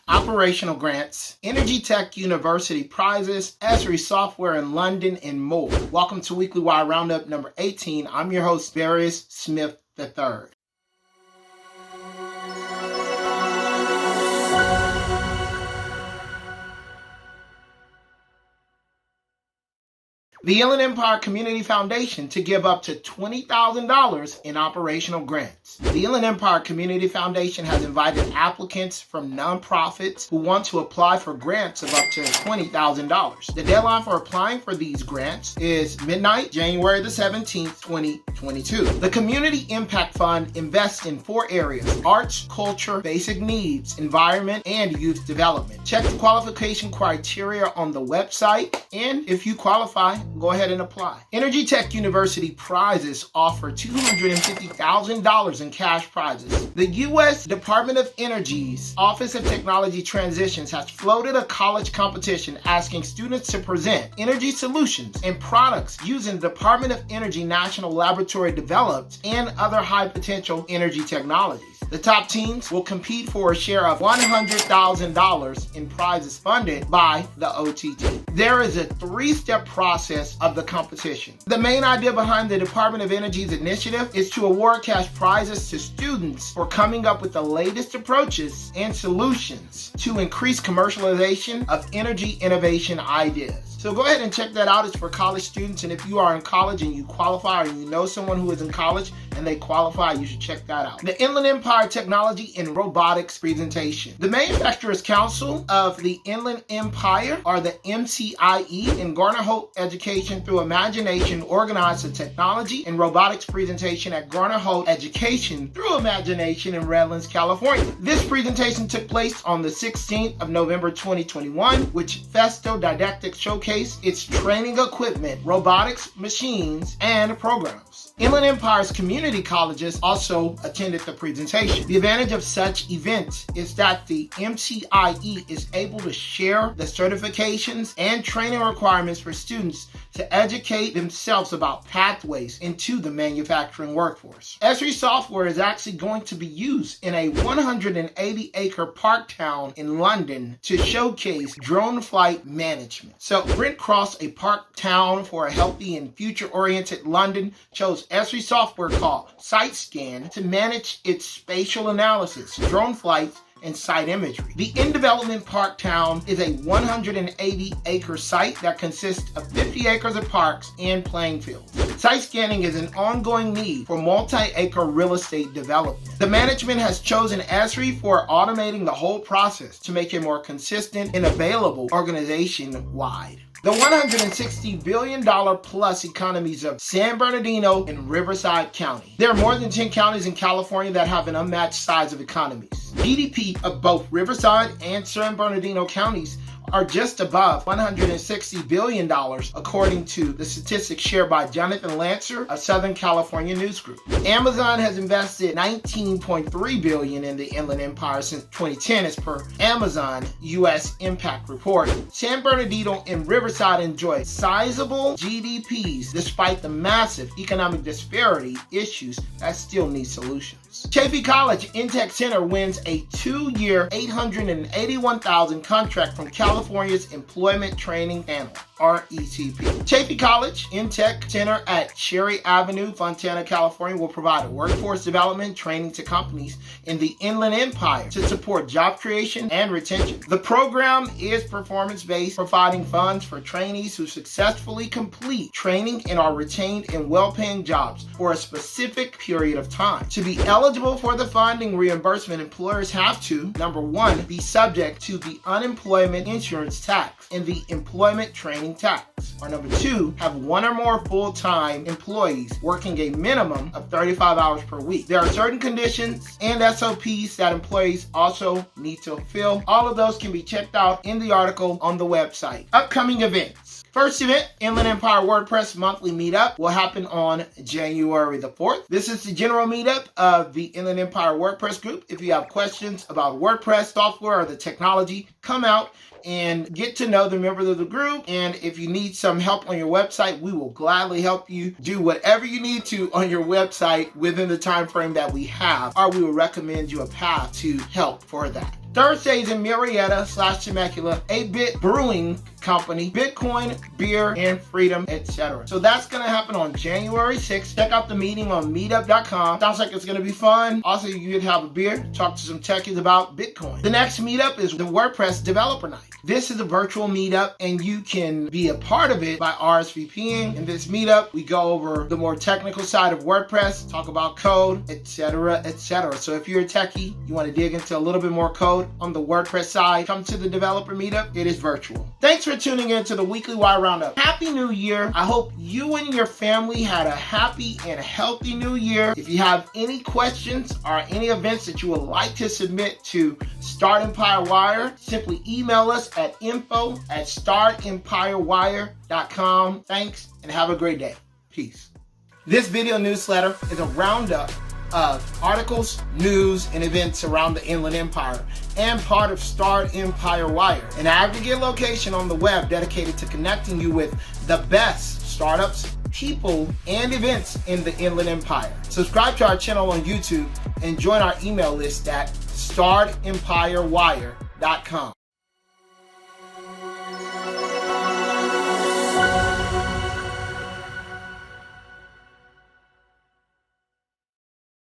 operational grants, EnergyTech University prizes, Esri software in London, and more. Welcome to Weekly Wire Roundup number 18. I'm your host, Darius Smith III. The Inland Empire Community Foundation to give up to $20,000 in operational grants. The Inland Empire Community Foundation has invited applicants from nonprofits who want to apply for grants of up to $20,000. The deadline for applying for these grants is midnight, January the 17th, 2022. The Community Impact Fund invests in 4 areas: arts, culture, basic needs, environment, and youth development. Check the qualification criteria on the website, and if you qualify, go ahead and apply. EnergyTech University prizes offer $250,000 in cash prizes. The U.S. Department of Energy's Office of Technology Transitions has floated a college competition asking students to present energy solutions and products using the Department of Energy National Laboratory developed and other high potential energy technologies. The top teams will compete for a share of $100,000 in prizes funded by the OTT. There is a 3-step process of the competition. The main idea behind the Department of Energy's initiative is to award cash prizes to students for coming up with the latest approaches and solutions to increase commercialization of energy innovation ideas. So go ahead and check that out. It's for college students, and if you are in college and you qualify, or you know someone who is in college and they qualify, you should check that out. The Inland Empire Technology and Robotics presentation. The Manufacturers Council of the Inland Empire, or the MCIE, and Garner Holt Education Through Imagination organized a technology and robotics presentation at Garner Holt Education Through Imagination in Redlands, California. This presentation took place on the 16th of November 2021, which Festo Didactic showcased its training equipment, robotics, machines, and programs. Inland Empire's community colleges also attended the presentation. The advantage of such events is that the MCIE is able to share the certifications and training requirements for students to educate themselves about pathways into the manufacturing workforce. Esri software is actually going to be used in a 180-acre park town in London to showcase drone flight management. So Brent Cross, a park town for a healthy and future-oriented London, chose Esri software called SiteScan to manage its spatial analysis, drone flights, and site imagery. The In Development Park Town is a 180-acre site that consists of 50 acres of parks and playing fields. Site scanning is an ongoing need for multi-acre real estate development. The management has chosen Esri for automating the whole process to make it more consistent and available organization-wide. The $160 billion plus economies of San Bernardino and Riverside County. There are more than 10 counties in California that have an unmatched size of economies. GDP of both Riverside and San Bernardino counties are just above $160 billion, according to the statistics shared by Jonathan Lancer of Southern California News Group. Amazon has invested $19.3 billion in the Inland Empire since 2010, as per Amazon U.S. Impact Report. San Bernardino and Riverside enjoy sizable GDPs despite the massive economic disparity issues that still need solutions. Chaffey College InTech Center wins a 2-year $881,000 contract from California's Employment Training Panel, RETP. Chaffey College InTech Center at Cherry Avenue, Fontana, California will provide workforce development training to companies in the Inland Empire to support job creation and retention. The program is performance-based, providing funds for trainees who successfully complete training and are retained in well-paying jobs for a specific period of time. To be eligible for the funding reimbursement, employers have to, number 1, be subject to the unemployment insurance tax and the employment training tax, or number 2, have 1 or more full-time employees working a minimum of 35 hours per week. There are certain conditions and SOPs that employees also need to fulfill. All of those can be checked out in the article on the website. Upcoming events. First event, Inland Empire WordPress monthly meetup will happen on January the 4th. This is the general meetup of the Inland Empire WordPress group. If you have questions about WordPress software or the technology, come out and get to know the members of the group. And if you need some help on your website, we will gladly help you do whatever you need to on your website within the time frame that we have, or we will recommend you a path to help for that. Thursdays in Murrieta / Temecula, 8-Bit Brewing Company, Bitcoin, beer, and freedom, etc. So that's going to happen on January 6th. Check out the meeting on meetup.com. Sounds like it's going to be fun. Also, you could have a beer, talk to some techies about Bitcoin. The next meetup is the WordPress Developer Night. This is a virtual meetup, and you can be a part of it by RSVPing. In this meetup, we go over the more technical side of WordPress, talk about code, etc., etc. So if you're a techie, you want to dig into a little bit more code on the WordPress side, come to the developer meetup. It is virtual. Thanks for tuning in to the Weekly Wire Roundup. Happy New Year. I hope you and your family had a happy and healthy New Year. If you have any questions or any events that you would like to submit to Startempire Wire, simply email us at info@startempirewire.com. Thanks and have a great day. Peace. This video newsletter is a roundup of articles, news, and events around the Inland Empire and part of Startempire Wire, an aggregate location on the web dedicated to connecting you with the best startups, people, and events in the Inland Empire. Subscribe to our channel on YouTube and join our email list at startempirewire.com.